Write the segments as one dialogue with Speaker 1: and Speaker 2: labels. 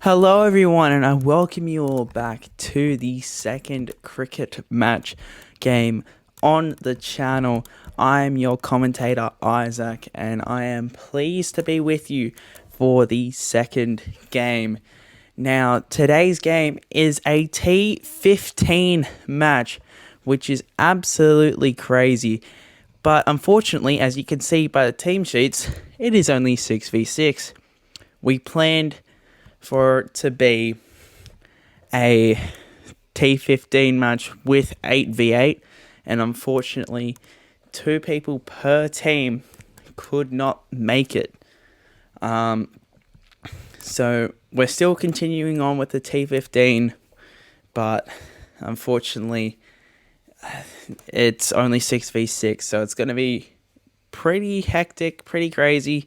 Speaker 1: Hello everyone, and I welcome you all back to the second cricket match game on the channel. I am your commentator Isaac, and I am pleased to be with you for the second game. Now, today's game is a T15 match, which is absolutely crazy. But unfortunately, as you can see by the team sheets, it is only 6v6. We planned for it to be a T15 match with 8v8, and unfortunately, two people per team could not make it. So we're still continuing on with the T15, but unfortunately, it's only 6v6, so it's going to be pretty hectic, pretty crazy.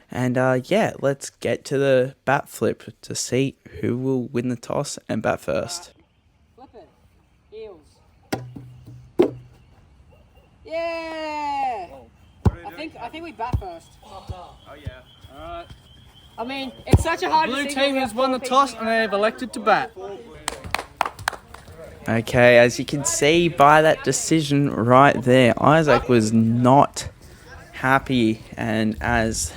Speaker 1: And yeah, let's get to the bat flip to see who will win the toss and bat first.
Speaker 2: Flip it. Heels. Yeah! I think we bat first.
Speaker 3: Oh yeah.
Speaker 2: Alright. I mean, it's such a hard
Speaker 3: Blue
Speaker 2: decision.
Speaker 3: team has won the toss and they have elected to bat.
Speaker 1: Okay, as you can see by that decision right there, Isaac was not happy, and as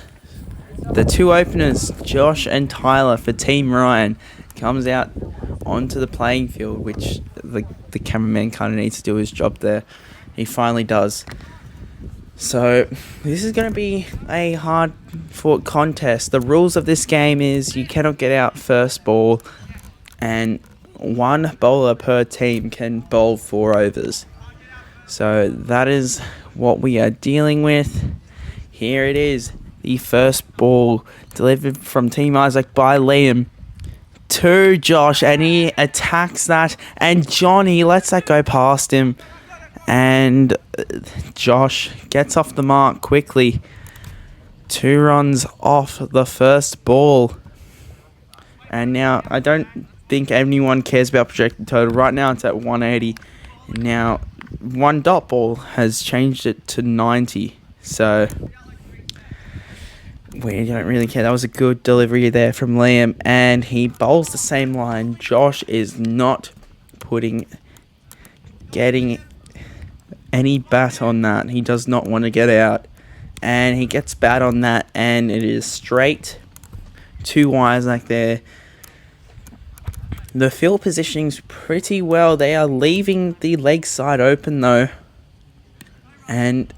Speaker 1: the two openers, Josh and Tyler for Team Ryan, comes out onto the playing field, which the cameraman kind of needs to do his job there. He finally does. So this is going to be a hard-fought contest. The rules of this game is you cannot get out first ball, and one bowler per team can bowl 4 overs. So that is what we are dealing with. Here it is. The first ball delivered from Team Isaac by Liam to Josh, and he attacks that, and Johnny lets that go past him, and Josh gets off the mark quickly. 2 runs off the first ball, and now I don't think anyone cares about projected total. Right now it's at 180, and now one dot ball has changed it to 90, so we don't really care. That was a good delivery there from Liam, and he bowls the same line. Josh is not getting any bat on that. He does not want to get out, and he gets bat on that, and it is straight to Isaac there. The field positioning's pretty well. They are leaving the leg side open though, and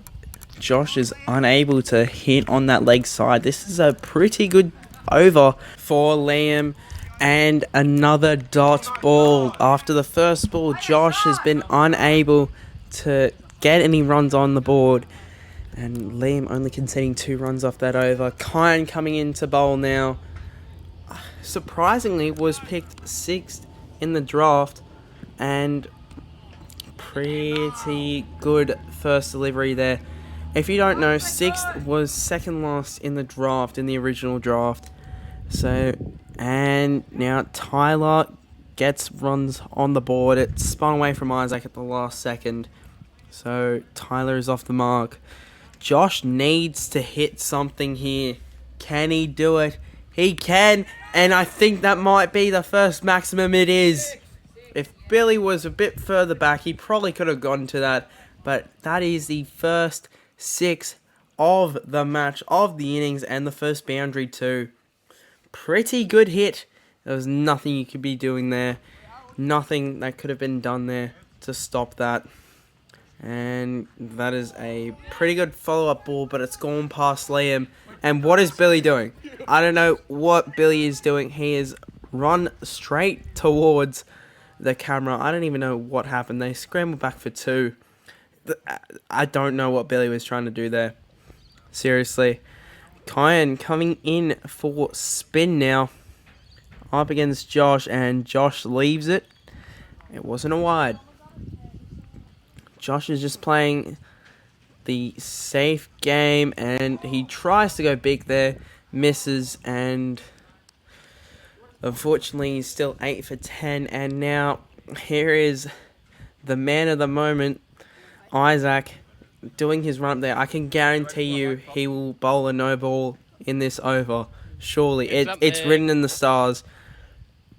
Speaker 1: Josh is unable to hit on that leg side. This is a pretty good over for Liam, and another dot ball. After the first ball, Josh has been unable to get any runs on the board, and Liam only conceding 2 runs off that over. Kyan coming into bowl now. Surprisingly, was picked 6th in the draft, and pretty good first delivery there. If you don't know, 6th was second last in the draft, in the original draft. So, and now Tyler gets runs on the board. It spun away from Isaac at the last second. So, Tyler is off the mark. Josh needs to hit something here. Can he do it? He can, and I think that might be the first maximum. It is. If Billy was a bit further back, he probably could have gone to that. But that is the first 6 of the match, of the innings, and the first boundary too. Pretty good hit. There was nothing you could be doing there. Nothing that could have been done there to stop that. And that is a pretty good follow-up ball, but it's gone past Liam. And what is Billy doing? I don't know what Billy is doing. He is run straight towards the camera. I don't even know what happened. They scrambled back for 2. I don't know what Billy was trying to do there. Seriously. Kyan coming in for spin now. Up against Josh, and Josh leaves it. It wasn't a wide. Josh is just playing the safe game, and he tries to go big there. Misses, and unfortunately he's still 8 for 10. And now here is the man of the moment, Isaac, doing his run up there. I can guarantee you he will bowl a no ball in this over. Surely. It's written in the stars.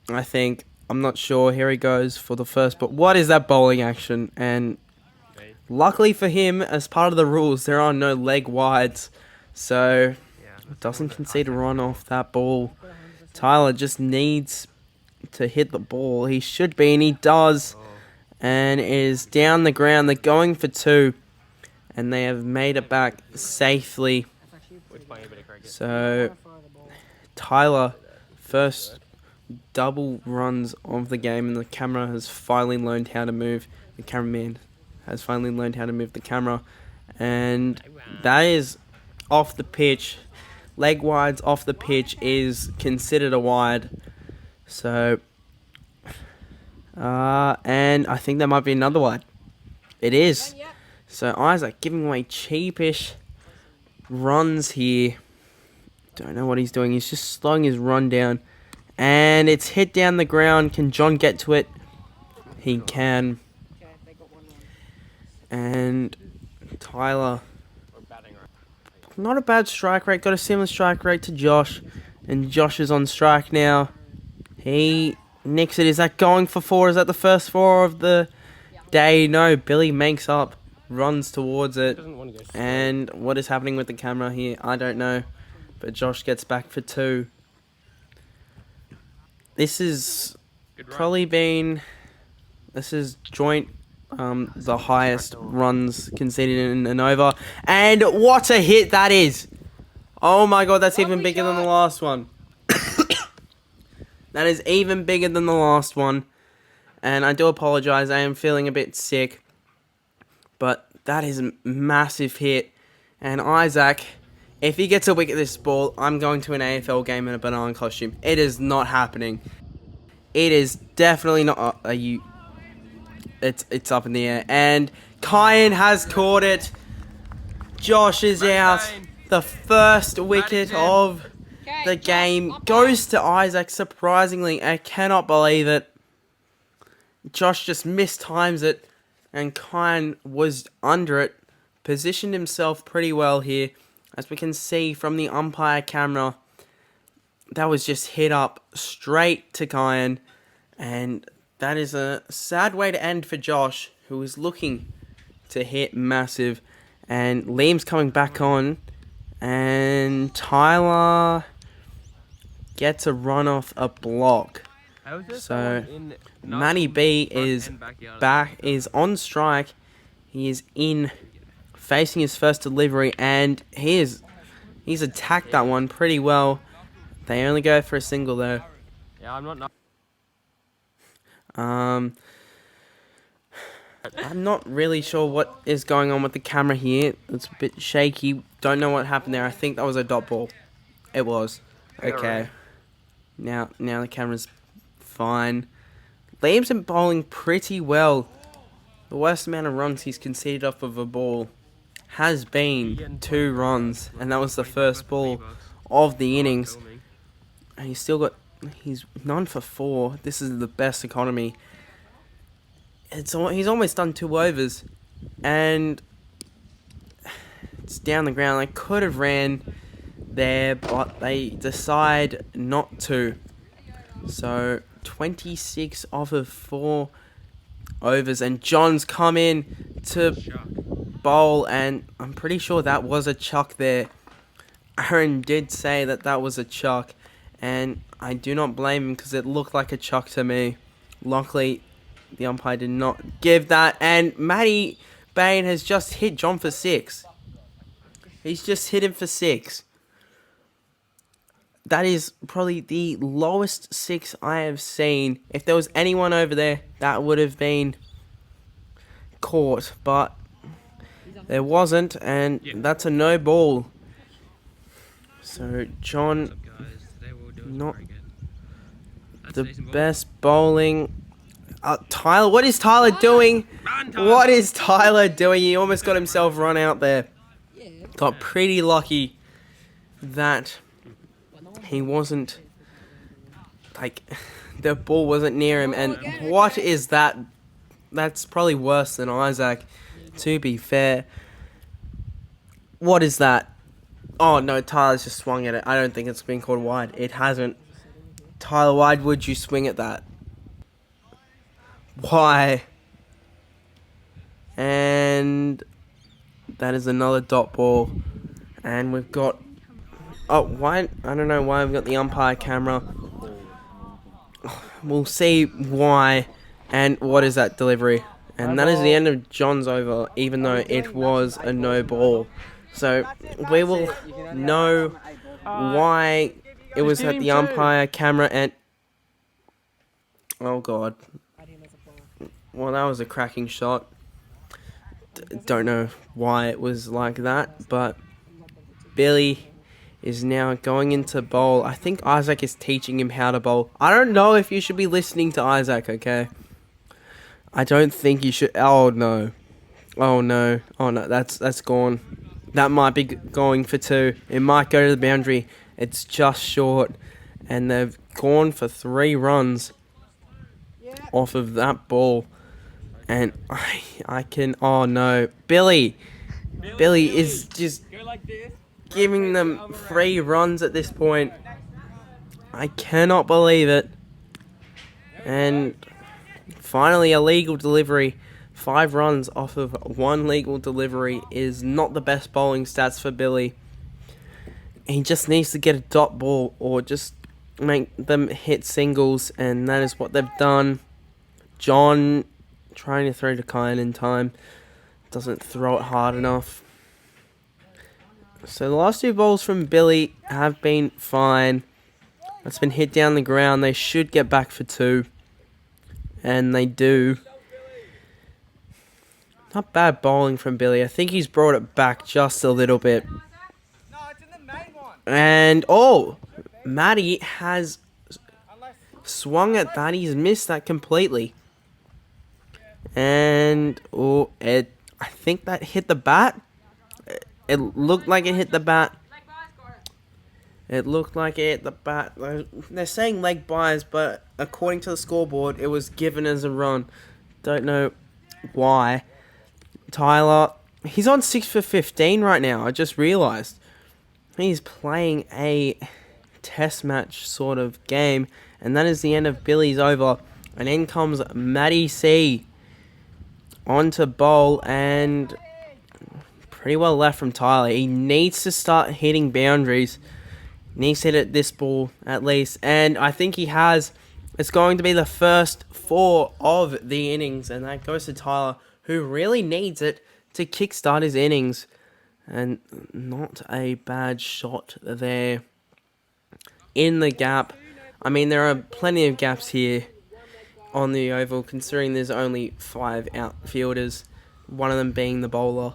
Speaker 1: I think. I'm not sure. Here he goes for the first, but what is that bowling action? And luckily for him, as part of the rules, there are no leg wides, so doesn't concede a run off that ball. Tyler just needs to hit the ball. He should be, and he does. And it is down the ground. They're going for 2. And they have made it back safely. So, Tyler, first double runs of the game. And the camera has finally learned how to move. The cameraman has finally learned how to move the camera. And that is off the pitch. Leg wides off the pitch is considered a wide. So, and I think there might be another wide. It is. So Isaac giving away cheapish runs here. Don't know what he's doing. He's just slowing his run down. And it's hit down the ground. Can John get to it? He can. And Tyler. Not a bad strike rate. Got a similar strike rate to Josh. And Josh is on strike now. He nicks it. Is that going for 4? Is that the first 4 of the day? No, Billy makes up. Runs towards it. And what is happening with the camera here? I don't know. But Josh gets back for 2. This is probably been... This is joint... the highest runs conceded in an over. And what a hit that is! Oh my god, that's even bigger than the last one. That is even bigger than the last one. And I do apologise, I am feeling a bit sick. But that is a massive hit. And Isaac, if he gets a wicket this ball, I'm going to an AFL game in a banana costume. It is not happening. It is definitely not... It's up in the air. And Kyan has caught it. Josh is out. The first wicket of the game goes to Isaac, surprisingly. I cannot believe it. Josh just mistimes it. And Kyan was under it. Positioned himself pretty well here. As we can see from the umpire camera. That was just hit up straight to Kyan. And that is a sad way to end for Josh, who is looking to hit massive. And Liam's coming back on. And Tyler gets a run off a block. So Manny B is on strike. He is in, facing his first delivery, and he's attacked that one pretty well. They only go for a single though.
Speaker 3: Yeah, I'm not.
Speaker 1: I'm not really sure what is going on with the camera here. It's a bit shaky. Don't know what happened there. I think that was a dot ball. It was. Okay. Now the camera's fine. Liam's been bowling pretty well. The worst amount of runs he's conceded off of a ball has been 2 runs, and that was the first ball of the innings. And he's 9 for 4. This is the best economy. He's almost done 2 overs, and it's down the ground. They could have ran there, but they decide not to. So 26 off of 4 overs, and John's come in to bowl, and I'm pretty sure that was a chuck there. Aaron did say that was a chuck, and I do not blame him because it looked like a chuck to me. Luckily, the umpire did not give that, and Matty Bain has just hit John for 6. He's just hit him for 6. That is probably the lowest 6 I have seen. If there was anyone over there, that would have been caught, but there wasn't, and that's a no ball. So John, not the best bowling. Tyler, what is Tyler doing? What is Tyler doing? He almost got himself run out there. Got pretty lucky that he wasn't, like, the ball wasn't near him. And what is that? That's probably worse than Isaac, to be fair. What is that? Oh no, Tyler's just swung at it. I don't think it's been called wide. It hasn't. Tyler, why would you swing at that? Why? And that is another dot ball. And we've got... Oh, why? I don't know why we've got the umpire camera. We'll see why. And what is that delivery? And that is the end of John's over, even though it was a no ball. So we will know why it was at the umpire camera and... Oh god. Well, that was a cracking shot. Don't know why it was like that, but Billy is now going into bowl. I think Isaac is teaching him how to bowl. I don't know if you should be listening to Isaac, okay? I don't think you should. Oh no. Oh no. Oh no, that's gone. That might be going for 2. It might go to the boundary. It's just short. And they've gone for 3 runs off of that ball. And I can... Oh no. Billy is just giving them 3 runs at this point. I cannot believe it. And finally a legal delivery. 5 runs off of 1 legal delivery is not the best bowling stats for Billy. He just needs to get a dot ball or just make them hit singles, and that is what they've done. John trying to throw to Kyan in time. Doesn't throw it hard enough. So the last 2 balls from Billy have been fine. That's been hit down the ground. They should get back for 2. And they do. Not bad bowling from Billy. I think he's brought it back just a little bit. And, oh, Matty has swung at that. He's missed that completely. And, oh, I think that hit the bat. It looked like it hit the bat. It looked like it hit the bat. They're saying leg buys, but according to the scoreboard, it was given as a run. Don't know why. Tyler, he's on 6 for 15 right now. I just realised. He's playing a test match sort of game. And that is the end of Billy's over. And in comes Matty C. On to bowl. And pretty well left from Tyler. He needs to start hitting boundaries. Needs to hit at this ball at least. And I think he has. It's going to be the first 4 of the innings. And that goes to Tyler, who really needs it to kickstart his innings. And not a bad shot there in the gap. I mean, there are plenty of gaps here on the oval, considering there's only 5 outfielders, one of them being the bowler.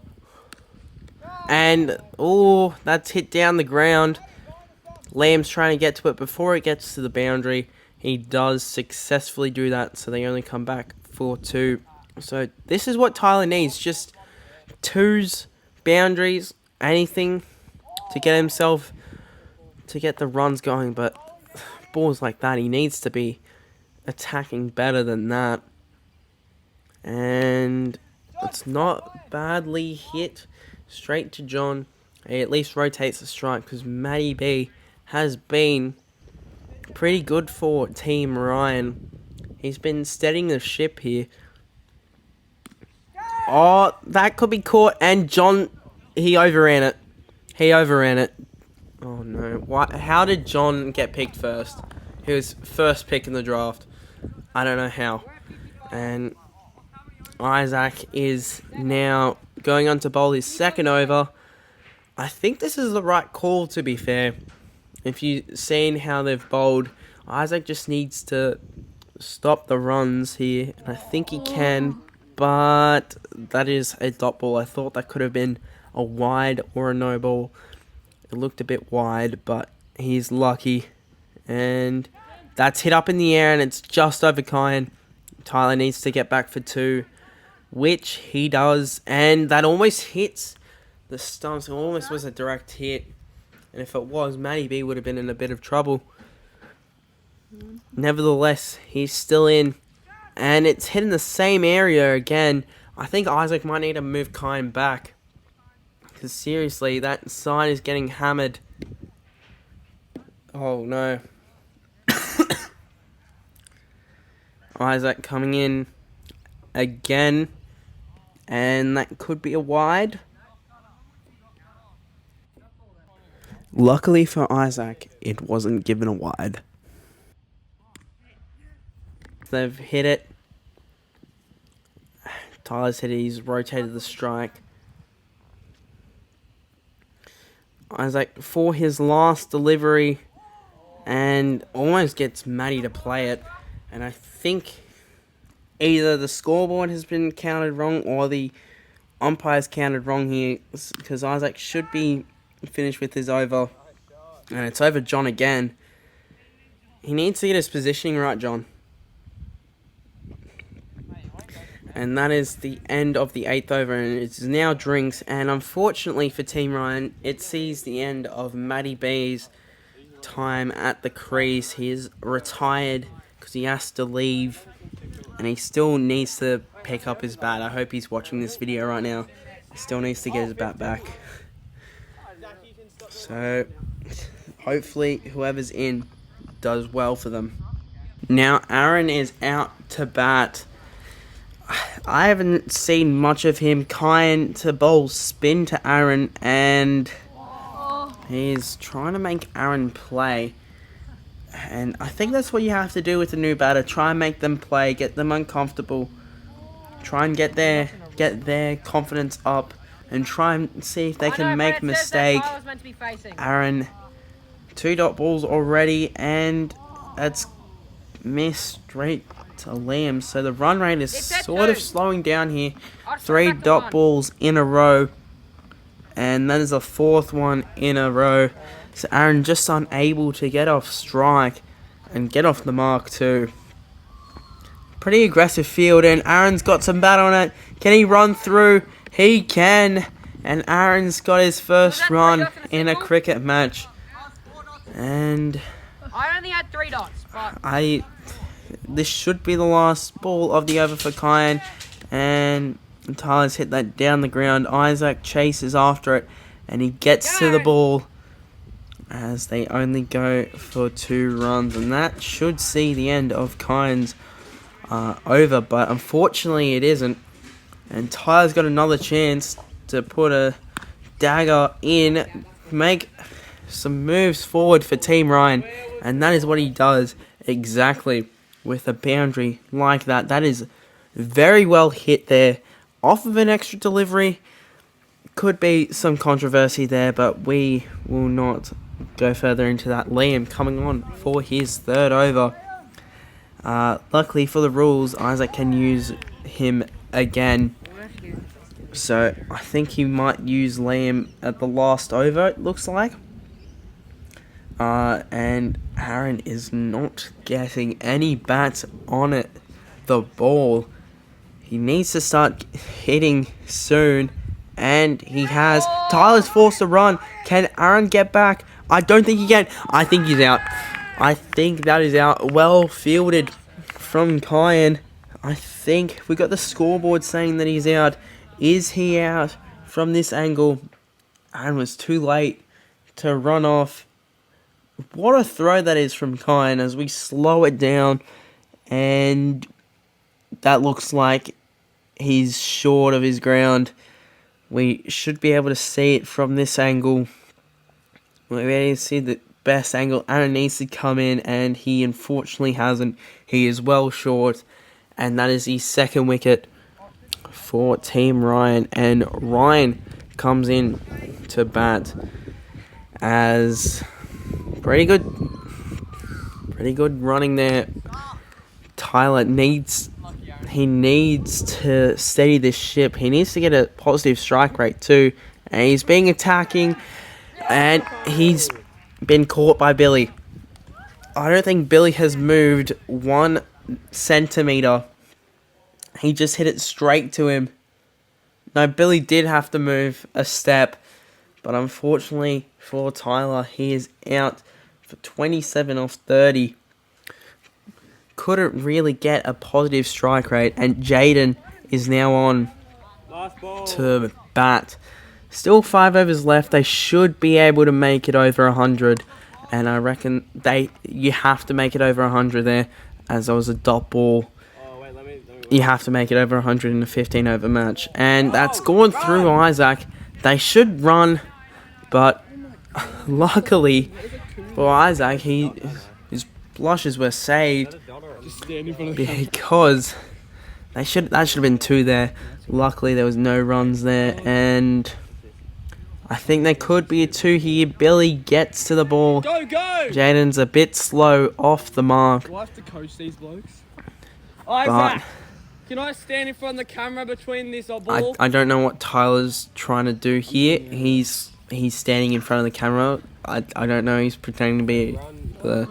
Speaker 1: And, oh, that's hit down the ground. Liam's trying to get to it before it gets to the boundary. He does successfully do that, so they only come back for 2. So this is what Tyler needs, just 2s, boundaries, anything to get himself, to get the runs going. But balls like that, he needs to be attacking better than that. And it's not badly hit, straight to John. He at least rotates the strike, because Matty B has been pretty good for Team Ryan. He's been steadying the ship here. Oh, that could be caught, and John, he overran it. He overran it. Oh no, why? How did John get picked first? He was first pick in the draft. I don't know how. And Isaac is now going on to bowl his second over. I think this is the right call, to be fair. If you've seen how they've bowled, Isaac just needs to stop the runs here. And I think he can, but that is a dot ball. I thought that could have been a wide or a no ball. It looked a bit wide, but he's lucky. And that's hit up in the air, and it's just over Kyan. Tyler needs to get back for 2, which he does. And that almost hits the stumps. It almost was a direct hit. And if it was, Matty B would have been in a bit of trouble. Nevertheless, he's still in. And it's hit in the same area again. I think Isaac might need to move Kyan back. Because seriously, that side is getting hammered. Oh no. Isaac coming in again, and that could be a wide. Luckily for Isaac, it wasn't given a wide. They've hit it. Tyler's hit it, he's rotated the strike. Isaac for his last delivery and almost gets Matty to play it. And I think either the scoreboard has been counted wrong or the umpire's counted wrong here, because Isaac should be finished with his over. And it's over John again. He needs to get his positioning right, John. And that is the end of the 8th over, and it's now drinks. And unfortunately for Team Ryan, it sees the end of Matty B's time at the crease. He is retired because he has to leave, and he still needs to pick up his bat. I hope he's watching this video right now. He still needs to get his bat back. So hopefully whoever's in does well for them. Now Aaron is out to bat. I haven't seen much of him. Kyan to bowl, spin to Aaron, and he's trying to make Aaron play. And I think that's what you have to do with a new batter. Try and make them play, get them uncomfortable. Try and get their confidence up, and try and see if they can make a mistake. Aaron, 2 dot balls already, and that's missed straight to Liam. So the run rate is sort of slowing down here. 3 dot balls in a row, and that is the 4th one in a row. So Aaron just unable to get off strike and get off the mark too. Pretty aggressive field, and Aaron's got some bat on it. Can he run through? He can, and Aaron's got his first run in a cricket match. And
Speaker 2: I only had 3 dots, but
Speaker 1: this should be the last ball of the over for Kyan, and Tyler's hit that down the ground. Isaac chases after it, and he gets to the ball as they only go for 2 runs, and that should see the end of Kyan's over, but unfortunately it isn't. And Tyler's got another chance to put a dagger in, make some moves forward for Team Ryan, and that is what he does exactly with a boundary like that. That is very well hit there off of an extra delivery. Could be some controversy there, but we will not go further into that. Liam coming on for his 3rd over. Luckily for the rules, Isaac can use him again. So I think he might use Liam at the last over, it looks like. And Aaron is not getting any bats on it, the ball. He needs to start hitting soon, and he has. Tyler's forced to run. Can Aaron get back? I don't think he can. I think he's out. I think that is out. Well fielded from Kyan. I think we got the scoreboard saying that he's out. Is he out from this angle? Aaron was too late to run off. What a throw that is from Kyan as we slow it down, and that looks like he's short of his ground. We should be able to see it from this angle. We're ready to see the best angle. Aaron needs to come in, and he unfortunately hasn't. He is well short, and that is his 2nd wicket for Team Ryan. And Ryan comes in to bat as pretty good running there. Tyler needs to steady this ship. He needs to get a positive strike rate too, and he's being attacking, and he's been caught by Billy. I don't think Billy has moved 1 centimeter. He just hit it straight to him. No, Billy did have to move a step, but unfortunately for Tyler, he is out for 27 off 30. Couldn't really get a positive strike rate, and Jaden is now on to bat. Still 5 overs left. They should be able to make it over 100, and I reckon you have to make it over 100 there, as there was a dot ball you have to make it over 100 in a 15 over match. And that's gone through Isaac. They should run, but luckily for Isaac, his blushes were saved because that should have been 2 there. Luckily, there was no runs there, and I think there could be a 2 here. Billy gets to the ball.
Speaker 3: Go!
Speaker 1: Jaden's a bit slow off the mark.
Speaker 3: Do I have to coach these blokes?
Speaker 1: But
Speaker 3: Isaac, can I stand in front of the camera between this ball?
Speaker 1: I don't know what Tyler's trying to do here. He's standing in front of the camera. I don't know. He's pretending to be the...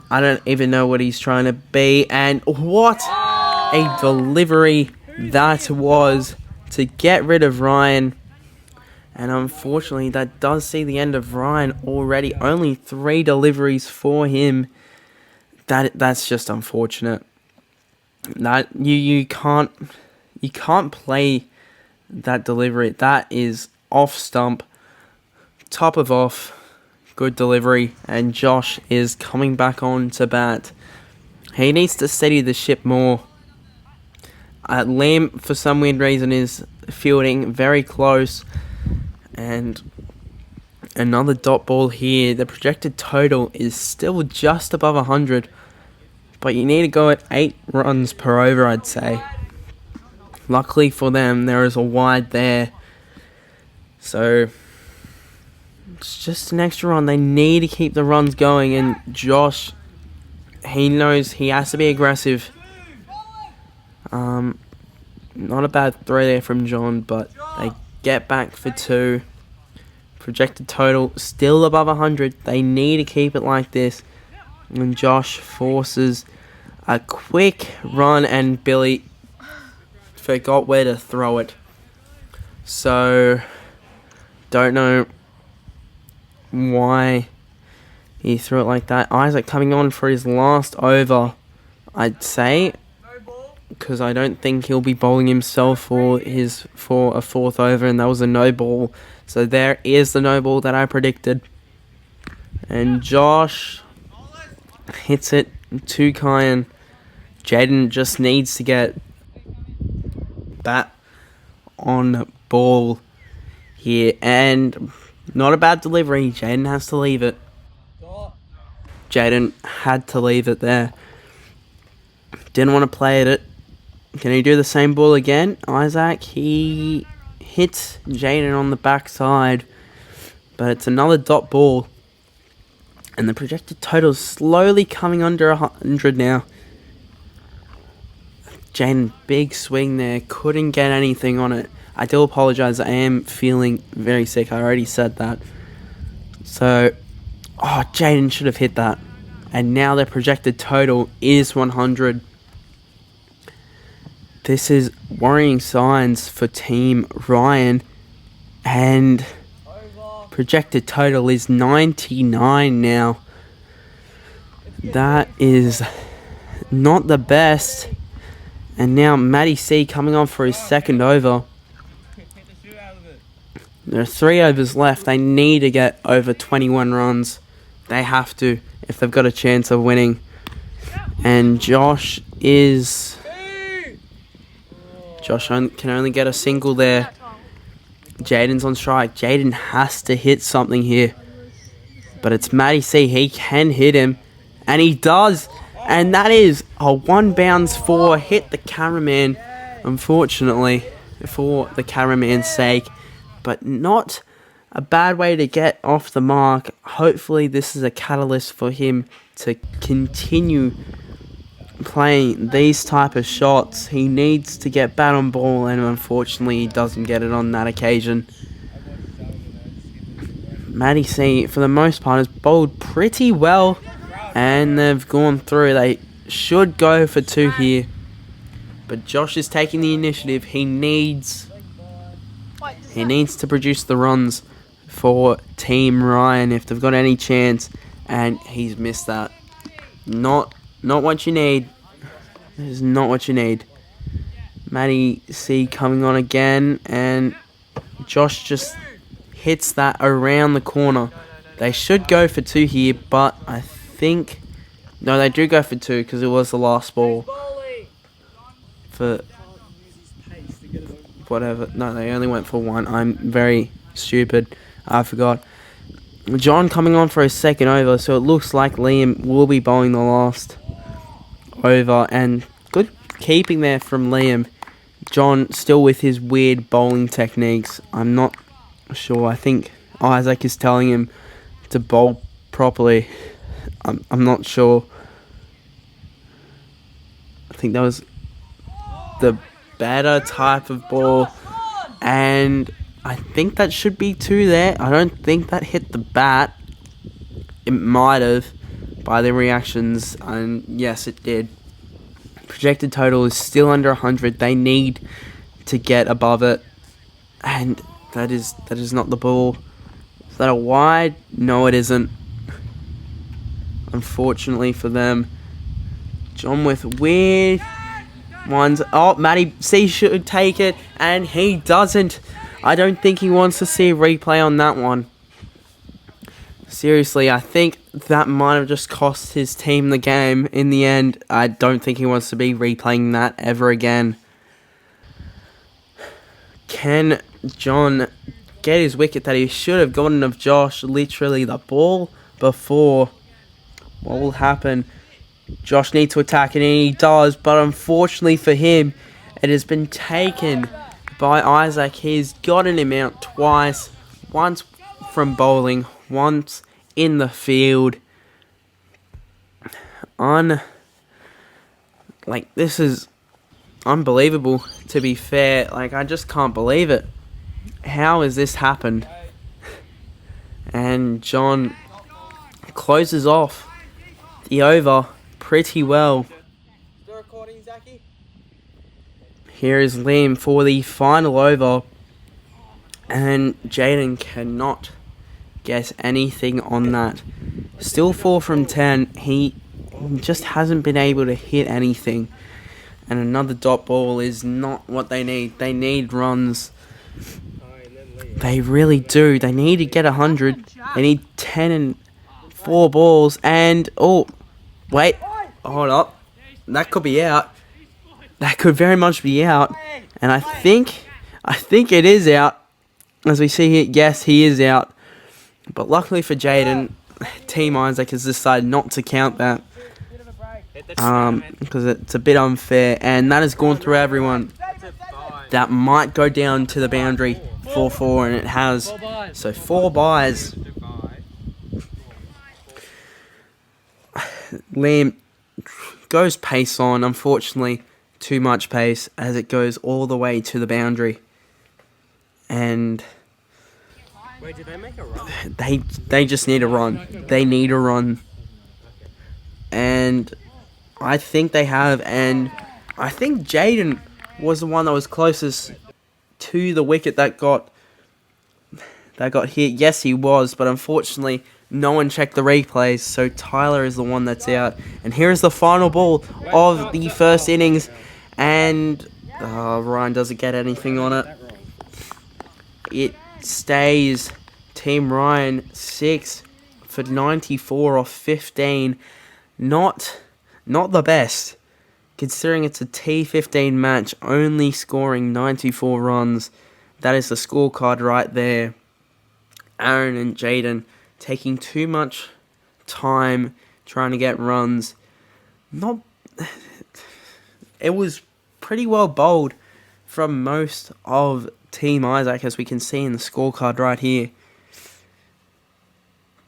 Speaker 1: I don't even know what he's trying to be. And what a delivery that was to get rid of Ryan. And unfortunately, that does see the end of Ryan already. Only 3 deliveries for him. That's just unfortunate. That you can't play that delivery. That is off stump, top of off, good delivery, and Josh is coming back on to bat. He needs to steady the ship more. Liam, for some weird reason, is fielding very close, and another dot ball here. The projected total is still just above 100. But you need to go at 8 runs per over, I'd say. Luckily for them, there is a wide there. So, it's just an extra run. They need to keep the runs going. And Josh, he knows he has to be aggressive. Not a bad throw there from John, but they get back for 2. Projected total still above 100. They need to keep it like this. And Josh forces a quick run, and Billy forgot where to throw it. So, don't know why he threw it like that. Isaac coming on for his last over, I'd say, because I don't think he'll be bowling himself for a 4th over, and that was a no ball. So there is the no ball that I predicted. And Josh hits it to Kyan. Jaden just needs to get bat on ball here. And not a bad delivery. Jaden has to leave it. Jaden had to leave it there. Didn't want to play at it. Can he do the same ball again? Isaac, he hits Jaden on the backside. But it's another dot ball. And the projected total is slowly coming under 100 now. Jaden, big swing there. Couldn't get anything on it. I do apologise. I am feeling very sick. I already said that. So, Jaden should have hit that. And now their projected total is 100. This is worrying signs for Team Ryan. And projected total is 99 now. That is not the best. And now Matty C coming on for his 2nd over. There are 3 overs left. They need to get over 21 runs. They have to if they've got a chance of winning. And Josh can only get a single there. Jaden's on strike. Jaden has to hit something here. But it's Matty C. He can hit him. And he does. And that is a 1 bounce 4. Hit the cameraman, unfortunately, for the cameraman's sake. But not a bad way to get off the mark. Hopefully this is a catalyst for him to continue playing these type of shots. He needs to get bat on ball, and unfortunately he doesn't get it on that occasion. Matty C, for the most part, has bowled pretty well, and they've gone through. They should go for 2 here, but Josh is taking the initiative. He needs to produce the runs for Team Ryan if they've got any chance, and he's missed that. Not what you need. This is not what you need. Matty C coming on again, and Josh just hits that around the corner. They should go for 2 here, but I think... No, they do go for 2 because it was the last ball. for whatever. No, they only went for one. I'm very stupid. I forgot. John coming on for a second over, so it looks like Liam will be bowling the last over, and good keeping there from Liam. John still with his weird bowling techniques. I'm not sure. I think Isaac is telling him to bowl properly. I'm not sure. I think that was the better type of ball, and I think that should be 2 there. I don't think that hit the bat. It might have by the reactions, and yes, it did. Projected total is still under 100. They need to get above it, and that is not the ball. Is that a wide? No, it isn't. Unfortunately for them. John with weird ones. Oh, Matty C should take it, and he doesn't. I don't think he wants to see a replay on that one. Seriously, I think that might have just cost his team the game in the end. I don't think he wants to be replaying that ever again. Can John get his wicket that he should have gotten of Josh? Literally the ball before. What will happen? Josh needs to attack it, and he does, but unfortunately for him, it has been taken by Isaac. He's gotten him out twice. Once from bowling, once in the field. This is unbelievable, to be fair. I just can't believe it. How has this happened? And John closes off the over pretty well. Here is Liam for the final over, and Jaden cannot get anything on that. Still 4 from 10. He just hasn't been able to hit anything, and another dot ball is not what they need. They need runs. They really do. They need to get 100. They need 10 and 4 balls, and oh, wait, hold up. That could be out. That could very much be out. And I think it is out. As we see here, yes, he is out. But luckily for Jaden, Team Isaac has decided not to count that. Because it's a bit unfair. And that has gone through everyone. That might go down to the boundary 4-4, and it has. So 4 byes. Liam goes pace on, unfortunately. Too much pace as it goes all the way to the boundary. And
Speaker 3: Wait, did they make a run?
Speaker 1: they just need a run. They need a run. And I think they have, and I think Jaden was the one that was closest to the wicket that got hit. Yes, he was, but unfortunately no one checked the replays, so Tyler is the one that's out. And here is the final ball of the first innings, and Ryan doesn't get anything on it. It stays Team Ryan 6 for 94 off 15. Not the best, considering it's a T15 match, only scoring 94 runs. That is the scorecard right there. Aaron and Jaden taking too much time trying to get runs. It was pretty well bowled from most of Team Isaac, as we can see in the scorecard right here.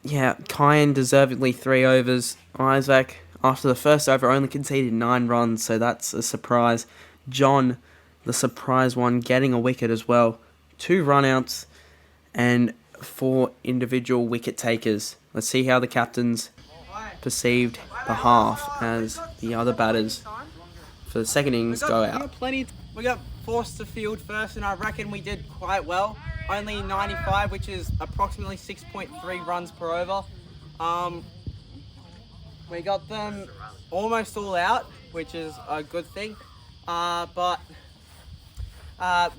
Speaker 1: Yeah, Kyan deservedly 3 overs. Isaac, after the first over, only conceded 9 runs, so that's a surprise. John, the surprise one, getting a wicket as well. 2 runouts and 4 individual wicket takers. Let's see how the captains perceived the half as the other batters for the second innings go out.
Speaker 4: We got forced to field first, and I reckon we did quite well. Only 95, which is approximately 6.3 runs per over. We got them almost all out, which is a good thing. But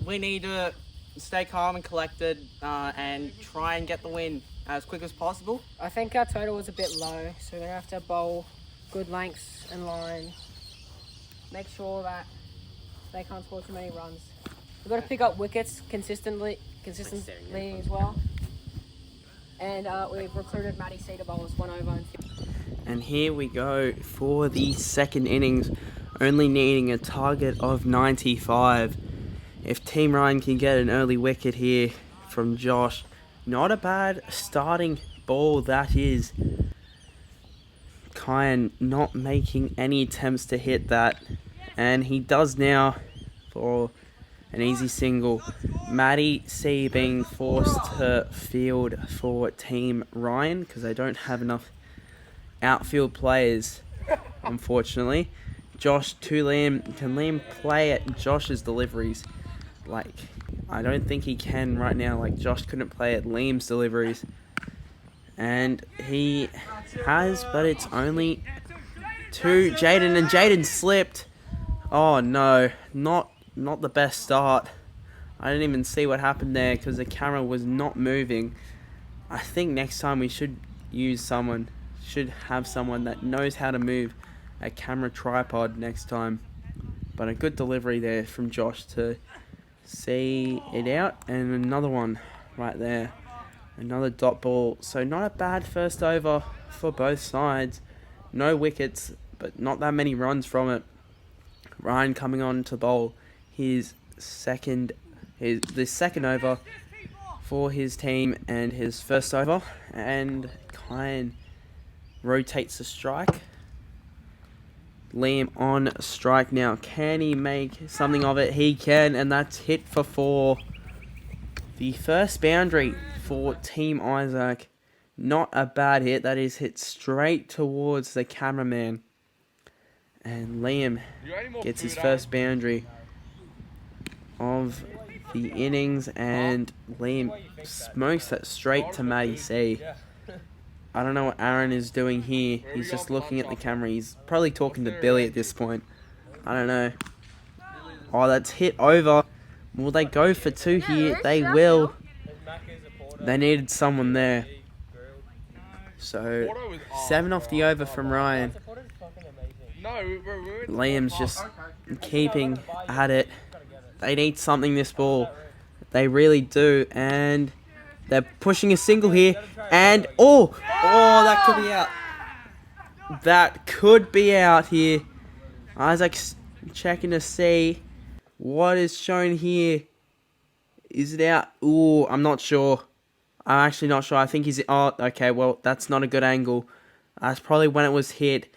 Speaker 4: we need to stay calm and collected and try and get the win as quick as possible.
Speaker 2: I think our total was a bit low, so we're going to have to bowl good lengths and line. Make sure that they can't score too many runs. We've got to pick up wickets consistently as well. And we've recruited Matty C to bowl us 1 over and 50.
Speaker 1: And here we go for the second innings, only needing a target of 95. If Team Ryan can get an early wicket here from Josh, not a bad starting ball that is. Kyan not making any attempts to hit that, and he does now for an easy single. Matty C being forced to field for Team Ryan because they don't have enough outfield players, unfortunately. Josh to Liam. Can Liam play at Josh's deliveries? Like, I don't think he can right now. Like, Josh couldn't play at Liam's deliveries. And he has, but it's only 2. Jaden, and Jaden slipped. Oh no, not the best start. I didn't even see what happened there because the camera was not moving. I think next time we should have someone that knows how to move a camera tripod next time. But a good delivery there from Josh to see it out, and another one right there. Another dot ball. So not a bad first over for both sides. No wickets, but not that many runs from it. Ryan coming on to bowl the second over for his team and his first over. And Kyan rotates the strike. Liam on strike now. Can he make something of it? He can, and that's hit for 4. The first boundary for Team Isaac. Not a bad hit. That is hit straight towards the cameraman. And Liam gets his first boundary of the innings, and Liam smokes that straight to Matty C. I don't know what Aaron is doing here. He's just looking at the camera. He's probably talking to Billy at this point. I don't know. Oh, that's hit over. Will they go for 2 here? They will. They needed someone there. So, 7 off the over from Ryan. Liam's just keeping at it. They need something this ball. They really do. And they're pushing a single here. And, oh, that could be out. That could be out here. Isaac's checking to see what is shown here. Is it out? Ooh, I'm not sure. I'm actually not sure. I think he's... Oh, okay, well, that's not a good angle. That's probably when it was hit.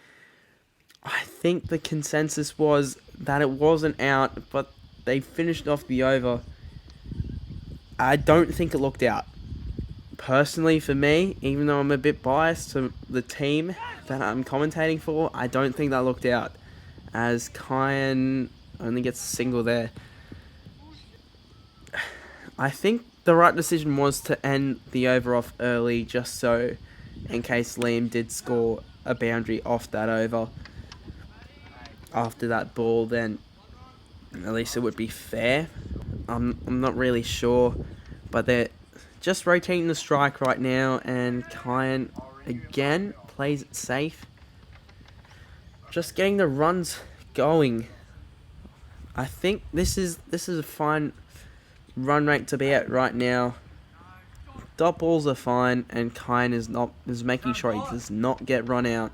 Speaker 1: I think the consensus was that it wasn't out, but they finished off the over. I don't think it looked out. Personally, for me, even though I'm a bit biased to the team that I'm commentating for, I don't think that looked out, as Kyan only gets a single there. I think the right decision was to end the over off early, just so in case Liam did score a boundary off that over after that ball, then at least it would be fair. I'm not really sure, but they're just rotating the strike right now, and Kyan again plays it safe. Just getting the runs going. I think this is a fine run rate to be at right now. Dot balls are fine, and Kyan is making sure he does not get run out.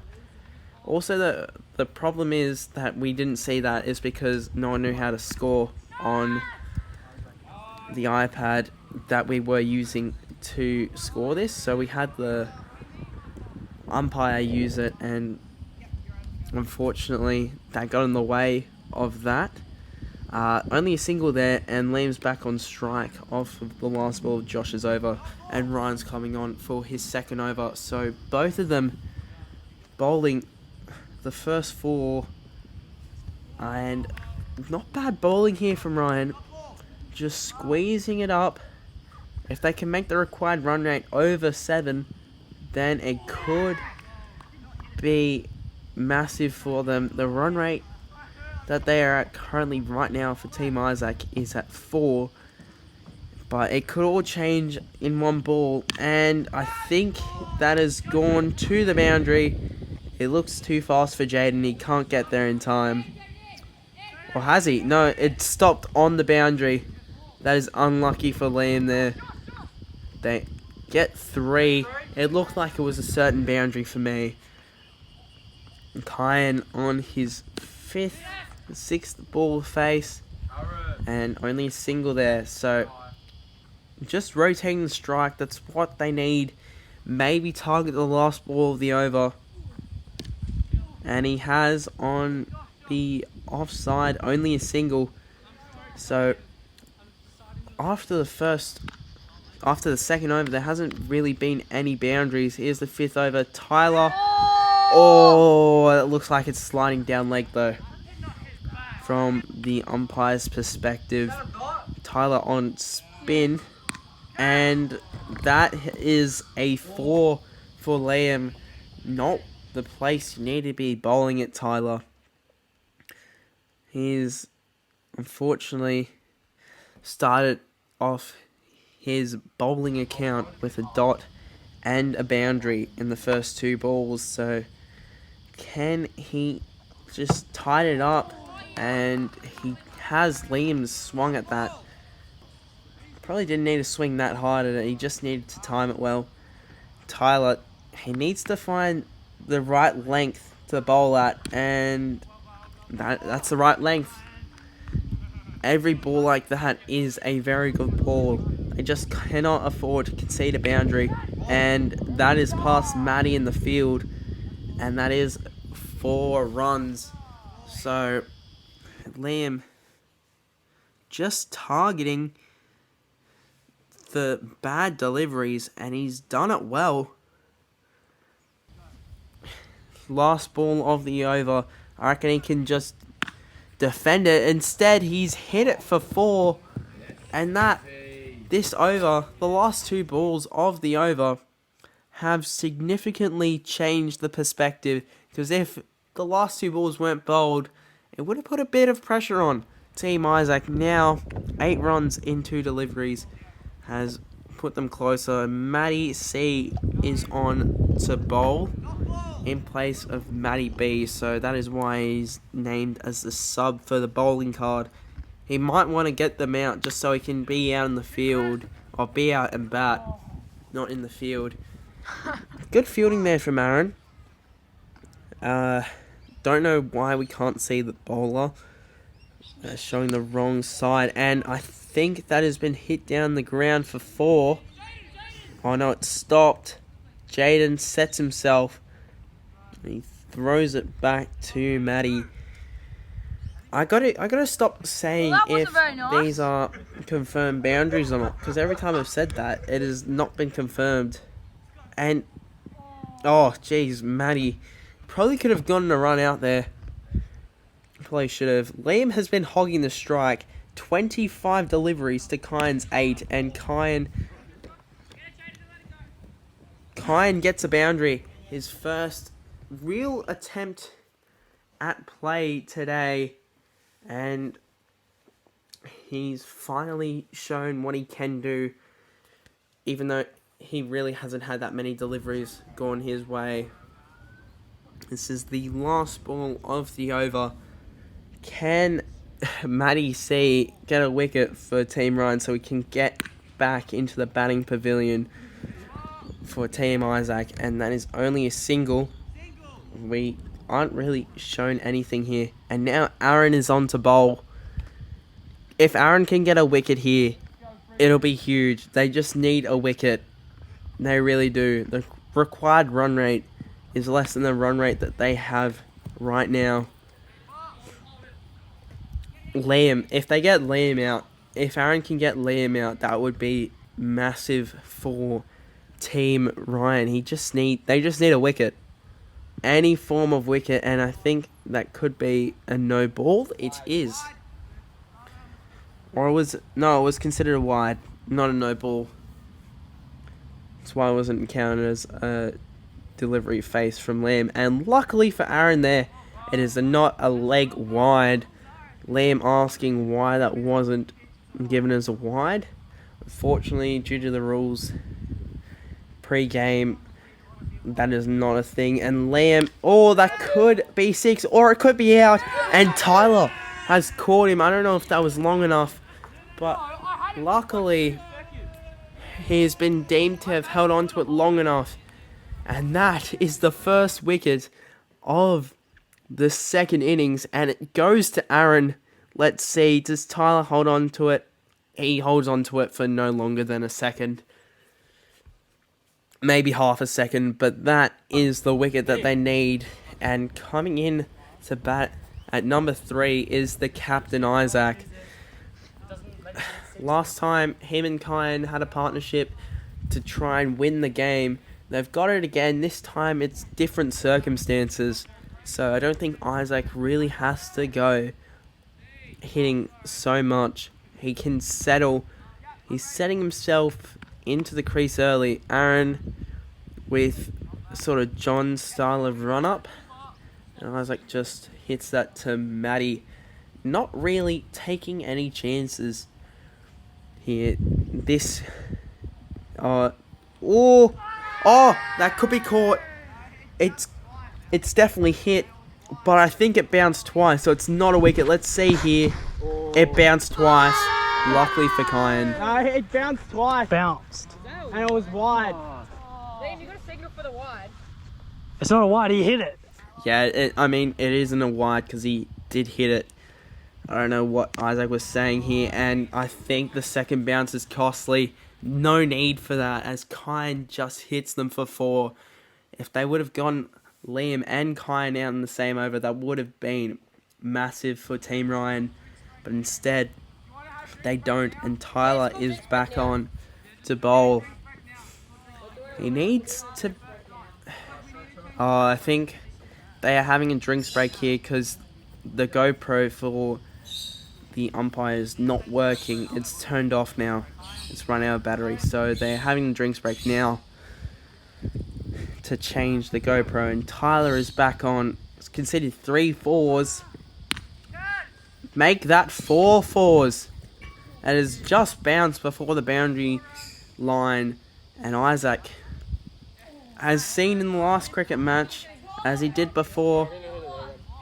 Speaker 1: Also, the problem is that we didn't see that is because no one knew how to score on the iPad that we were using to score this. So we had the umpire use it, and unfortunately that got in the way of that. Only a single there, and Liam's back on strike off of the last ball of Josh's over, and Ryan's coming on for his second over. So both of them bowling the first 4, and not bad bowling here from Ryan. Just squeezing it up. If they can make the required run rate over 7, then it could be massive for them. The run rate that they are at currently right now for Team Isaac is at 4, but it could all change in one ball, and I think that has gone to the boundary. It looks too fast for Jaden. He can't get there in time. Or has he? No, it stopped on the boundary. That is unlucky for Liam there. They get 3. It looked like it was a certain boundary for me. Kyan on his 6th ball face. And only a single there. So, just rotating the strike. That's what they need. Maybe target the last ball of the over. And he has on the offside only a single. So after the second over, there hasn't really been any boundaries. Here's the 5th over. Tyler. Oh, it looks like it's sliding down leg though. From the umpire's perspective, Tyler on spin, and that is a 4 for Liam. Not the place you need to be bowling at, Tyler. He's unfortunately started off his bowling account with a dot and a boundary in the first 2 balls. So can he just tie it up? And he has Liam's swung at that. Probably didn't need to swing that hard at it. He just needed to time it well. Tyler, he needs to find the right length to bowl at, and that's the right length. Every ball like that is a very good ball. They just cannot afford to concede a boundary, and that is past Matty in the field, and that is 4 runs. So Liam just targeting the bad deliveries, and he's done it well. Last ball of the over. I reckon he can just defend it. Instead, he's hit it for 4. And this over, the last 2 balls of the over, have significantly changed the perspective. Because if the last 2 balls weren't bowled, it would have put a bit of pressure on Team Isaac. Now, 8 runs in 2 deliveries has put them closer. Matty C is on to bowl in place of Matty B, so that is why he's named as the sub for the bowling card. He might want to get them out just so he can be out in the field, or be out and bat, not in the field. Good fielding there from Aaron. Don't know why we can't see the bowler. Showing the wrong side, and I think that has been hit down the ground for 4. Oh no, it stopped. Jaden sets himself. He throws it back to Matty. I gotta stop saying if these are confirmed boundaries or not, because every time I've said that, it has not been confirmed. And oh jeez, Matty probably could have gotten a run out there. Probably should have. Liam has been hogging the strike. 25 deliveries to Kyan's 8, and Kyan gets a boundary. His first real attempt at play today, and he's finally shown what he can do, even though he really hasn't had that many deliveries gone his way. This is the last ball of the over. Can Matty C get a wicket for Team Ryan so we can get back into the batting pavilion for Team Isaac? And that is only a single. We aren't really shown anything here. And now Aaron is on to bowl. If Aaron can get a wicket here, it'll be huge. They just need a wicket. They really do. The required run rate is less than the run rate that they have right now. Liam, if they get Liam out, if Aaron can get Liam out, that would be massive for Team Ryan. They just need a wicket. Any form of wicket, and I think that could be a no ball. It is. Or it was considered a wide, not a no ball. That's why it wasn't counted as a delivery face from Liam. And luckily for Aaron there, it is not a leg wide. Liam asking why that wasn't given as a wide. Unfortunately, due to the rules pre-game, that is not a thing. And Liam, that could be 6, or it could be out. And Tyler has caught him. I don't know if that was long enough, but luckily he has been deemed to have held on to it long enough. And that is the first wicket of the second innings, and it goes to Aaron. Let's see, does Tyler hold on to it? He holds on to it for no longer than a second. Maybe half a second, but that is the wicket that they need. And coming in to bat at number 3 is the captain, Isaac. Last time, him and Kyan had a partnership to try and win the game. They've got it again. This time, it's different circumstances. So I don't think Isaac really has to go hitting so much. He can settle. He's setting himself into the crease early. Aaron with sort of John's style of run-up. And Isaac just hits that to Matty. Not really taking any chances here. This... that could be caught. It's definitely hit, but I think it bounced twice, so it's not a wicket. Let's see here. It bounced twice. Luckily for Kyan.
Speaker 4: No, it bounced twice.
Speaker 5: Bounced.
Speaker 4: And it was wide.
Speaker 2: Liam, you got a signal for the wide.
Speaker 5: It's not a wide, he hit it.
Speaker 1: Yeah, it isn't a wide because he did hit it. I don't know what Isaac was saying here, and I think the second bounce is costly. No need for that, as Kyan just hits them for 4. If they would have gone Liam and Kyan out in the same over, that would have been massive for Team Ryan. But instead, they don't, and Tyler is back on to bowl. He needs to... I think they are having a drinks break here because the GoPro for the umpire is not working. It's turned off now. It's run out of battery. So they're having a drinks break now to change the GoPro. And Tyler is back on. It's conceded 3 4s. Make that 4 4s. It has just bounced before the boundary line. And Isaac, as seen in the last cricket match, as he did before,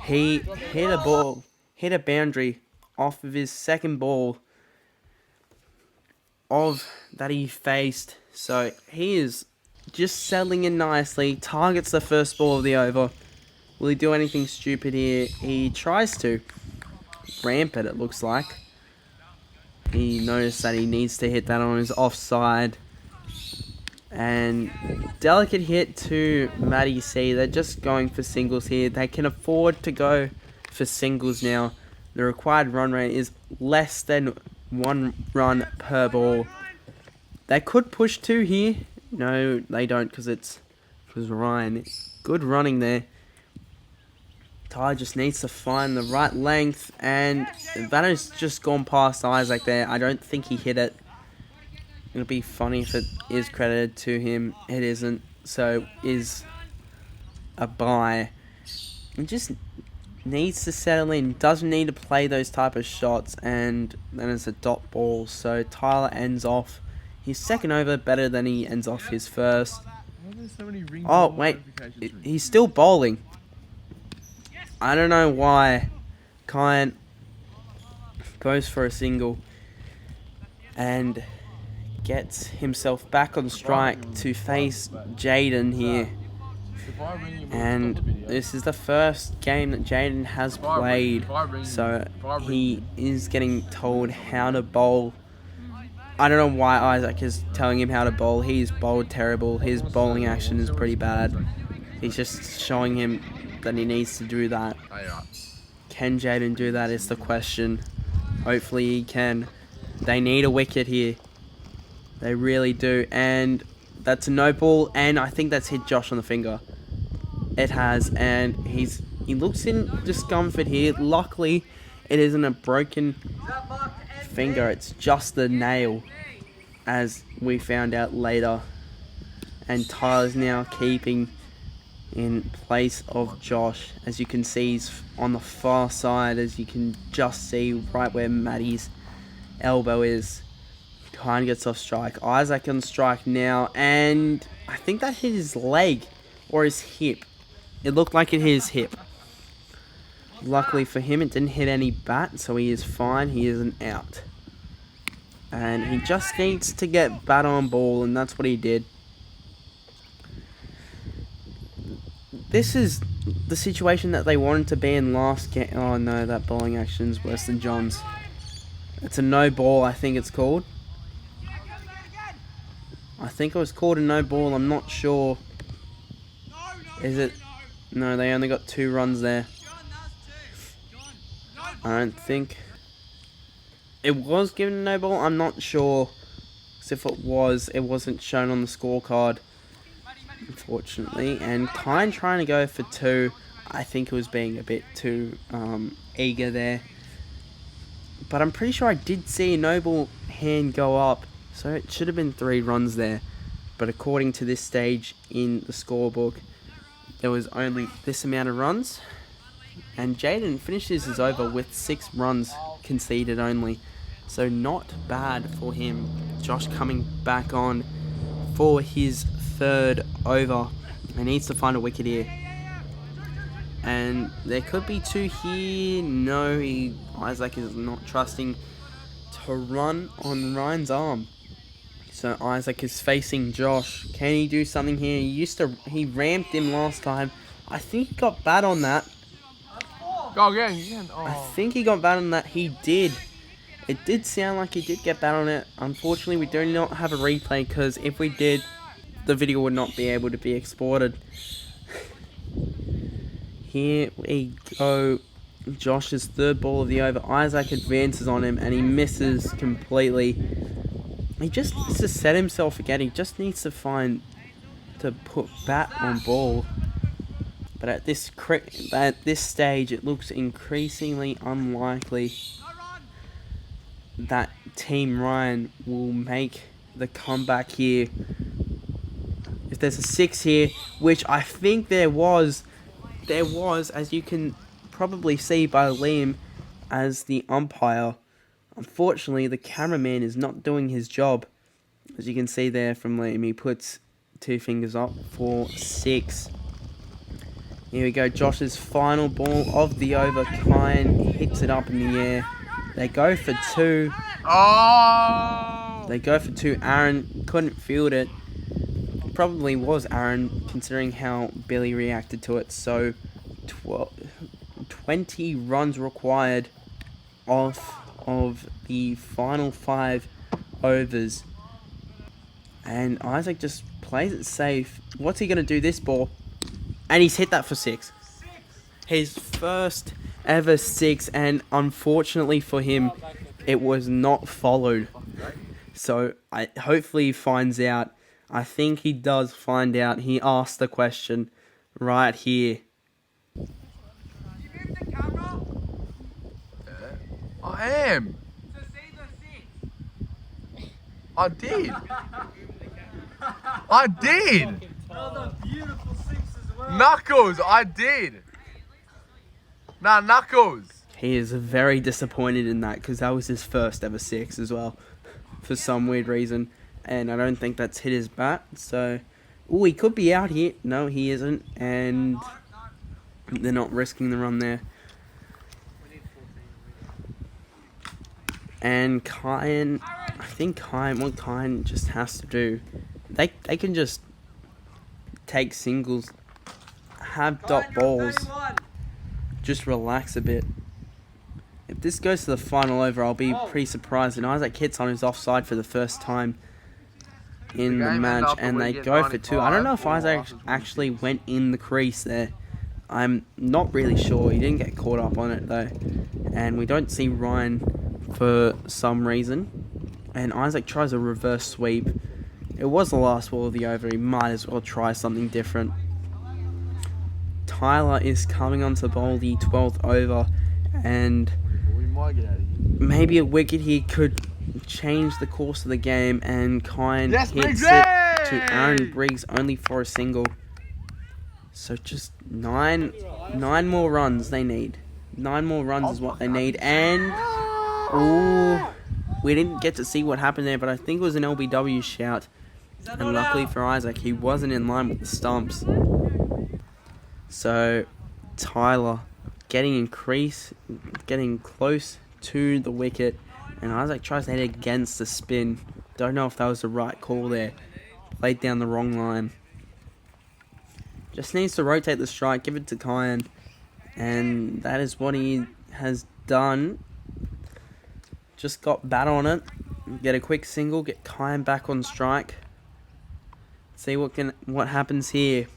Speaker 1: he hit a boundary off of his second ball that he faced. So he is just settling in nicely, targets the first ball of the over. Will he do anything stupid here? He tries to ramp it looks like. He noticed that he needs to hit that on his offside. And delicate hit to Matty C. They're just going for singles here. They can afford to go for singles now. The required run rate is less than 1 run per ball. They could push 2 here. No, they don't because Ryan. Good running there. Ty just needs to find the right length, and that has just gone past Isaac there. I don't think he hit it. It'll be funny if it is credited to him. It isn't, so is a bye. It just needs to settle in. Doesn't need to play those type of shots, and then it's a dot ball. So Tyler ends off his second over better than he ends off his first. Oh wait, he's still bowling. I don't know why Kyan goes for a single and gets himself back on strike to face Jaden here. And this is the first game that Jaden has played, so he is getting told how to bowl. I don't know why Isaac is telling him how to bowl. He's bowled terrible. His bowling action is pretty bad. He's just showing him that he needs to do that. Can Jaden do that is the question. Hopefully he can. They need a wicket here. They really do. And that's a no ball, and I think that's hit Josh on the finger. It has, and he looks in discomfort here. Luckily, it isn't a broken finger. It's just the nail, as we found out later. And Tyler's now keeping in place of Josh. As you can see, he's on the far side, as you can just see right where Matty's elbow is. Kyan gets off strike. Isaac on strike now, and I think that hit his leg or his hip. It looked like it hit his hip. luckily for him, it didn't hit any bat, so he is fine. He is an out. And he just needs to get bat on ball, and that's what he did. This is the situation that they wanted to be in last game. Oh no, that bowling action's worse than John's. It's a no ball, I think it's called. I think it was called a no ball, I'm not sure. Is it? No, they only got 2 runs there. I don't think it was given a no ball, I'm not sure. Because if it was, it wasn't shown on the scorecard, unfortunately. And Kine trying to go for 2, I think it was being a bit too eager there. But I'm pretty sure I did see a no ball hand go up, so it should have been 3 runs there. But according to this stage in the scorebook, there was only this amount of runs. And Jaden finishes his over with 6 runs conceded only. So not bad for him. Josh coming back on for his 3rd over. He needs to find a wicket here. And there could be 2 here. No, Isaac is not trusting to run on Ryan's arm. So Isaac is facing Josh. Can he do something here? He ramped him last time. I think he got bat on that.
Speaker 3: Go again. Oh.
Speaker 1: I think he got bat on that. He did. It did sound like he did get bat on it. Unfortunately, we do not have a replay because if we did, the video would not be able to be exported. Here we go. Josh's 3rd ball of the over. Isaac advances on him and he misses completely. He just needs to set himself again. He just needs to put bat on ball. But at this stage, it looks increasingly unlikely that Team Ryan will make the comeback here. If there's a 6 here, which I think there was, as you can probably see by Liam as the umpire. Unfortunately, the cameraman is not doing his job. As you can see there from Liam, he puts 2 fingers up for 6. Here we go, Josh's final ball of the over. Kine hits it up in the air. They go for 2.
Speaker 3: Oh!
Speaker 1: They go for 2. Aaron couldn't field it. Probably was Aaron, considering how Billy reacted to it. So, 20 runs required off of the final 5 overs. And Isaac just plays it safe. What's he going to do this ball? And he's hit that for 6. His first ever 6, and unfortunately for him, it was not followed. So hopefully he finds out. I think he does find out. He asked the question right here.
Speaker 3: I am. I did. I did. Knuckles, I did. Nah, Knuckles.
Speaker 1: He is very disappointed in that because that was his first ever 6 as well, for some weird reason. And I don't think that's hit his bat. So, he could be out here. No, he isn't. And they're not risking the run there. And Kine, I think what Kine just has to do, they can just take singles, have dot balls, just relax a bit. If this goes to the final over, I'll be pretty surprised. And Isaac hits on his offside for the first time in the match, and they go for 2. I don't know if Isaac actually went in the crease there. I'm not really sure. He didn't get caught up on it though. And we don't see Ryan for some reason. And Isaac tries a reverse sweep. It was the last ball of the over. He might as well try something different. Tyler is coming on to bowl the 12th over, and maybe a wicket here could change the course of the game. And Kine hits it to Aaron Briggs only for a single. So just 9 more runs they need. 9 more runs is what they need. And we didn't get to see what happened there, but I think it was an LBW shout. And luckily for Isaac, he wasn't in line with the stumps. So Tyler getting close to the wicket, and Isaac tries to hit against the spin. Don't know if that was the right call there. Played down the wrong line. Just needs to rotate the strike, give it to Kyan, and that is what he has done. Just got bat on it, get a quick single, get Kyan back on strike. See what happens here.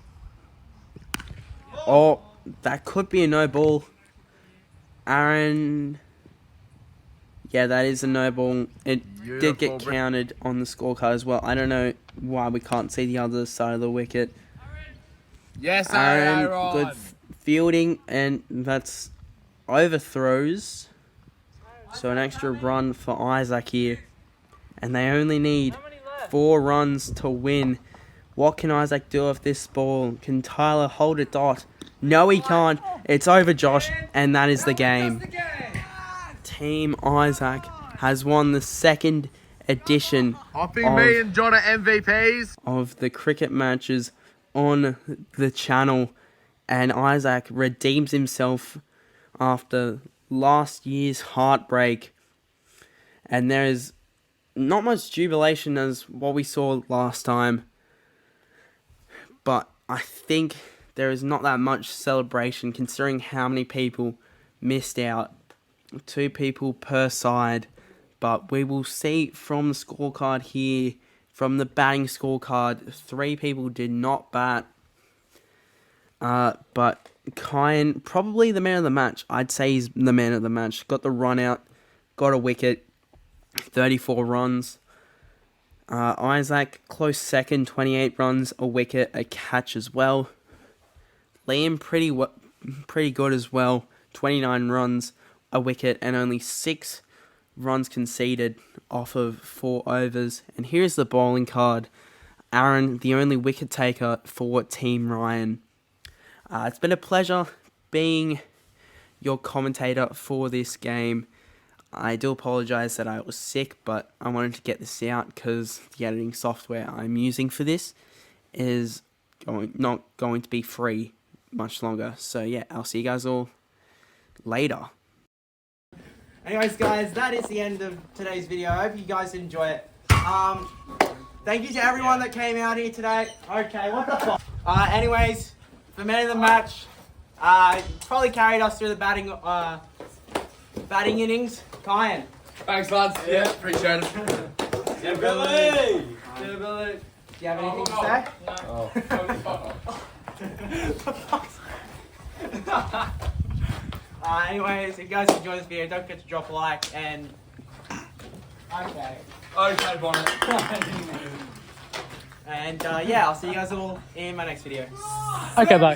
Speaker 1: Oh, that could be a no ball. Aaron, yeah, that is a no ball. It did get counted on the scorecard as well. I don't know why we can't see the other side of the wicket.
Speaker 6: Yes,
Speaker 1: Aaron,
Speaker 6: Aaron.
Speaker 1: good fielding, and that's overthrows. So an extra run for Isaac here. And they only need 4 runs to win. What can Isaac do with this ball? Can Tyler hold a dot? No, he can't. It's over, Josh, and that is the game. Team Isaac has won the second edition
Speaker 6: Hopping me and John are MVPs.
Speaker 1: of the cricket matches on the channel, and Isaac redeems himself after last year's heartbreak. And there is not much jubilation as what we saw last time, but I think there is not that much celebration considering how many people missed out. 2 people per side, but we will see from the scorecard here, from the batting scorecard, 3 people did not bat. But Kyan, probably the man of the match. I'd say he's the man of the match. Got the run out, got a wicket, 34 runs. Isaac, close second, 28 runs, a wicket, a catch as well. Liam, pretty good as well, 29 runs, a wicket, and only 6 runs conceded off of 4 overs. And here's the bowling card. Aaron, the only wicket taker for Team Ryan. It's been a pleasure being your commentator for this game. I do apologise that I was sick, but I wanted to get this out because the editing software I'm using for this is not going to be free much longer. So yeah, I'll see you guys all later.
Speaker 4: Anyways, guys, that is the end of today's video. I hope you guys enjoy it. Thank you to everyone that came out here today. Okay, what the fuck? Anyways, for man of the match, probably carried us through the batting innings. Kyan.
Speaker 6: Thanks, lads. Yeah, appreciate it.
Speaker 4: Yeah, Billy. Yeah, Billy. Do you have anything to say? No. Anyways, if you guys enjoyed this video, don't forget to drop a like and... Okay.
Speaker 6: Okay, Bonnet.
Speaker 4: And yeah, I'll see you guys all in my next video.
Speaker 5: Okay, bye.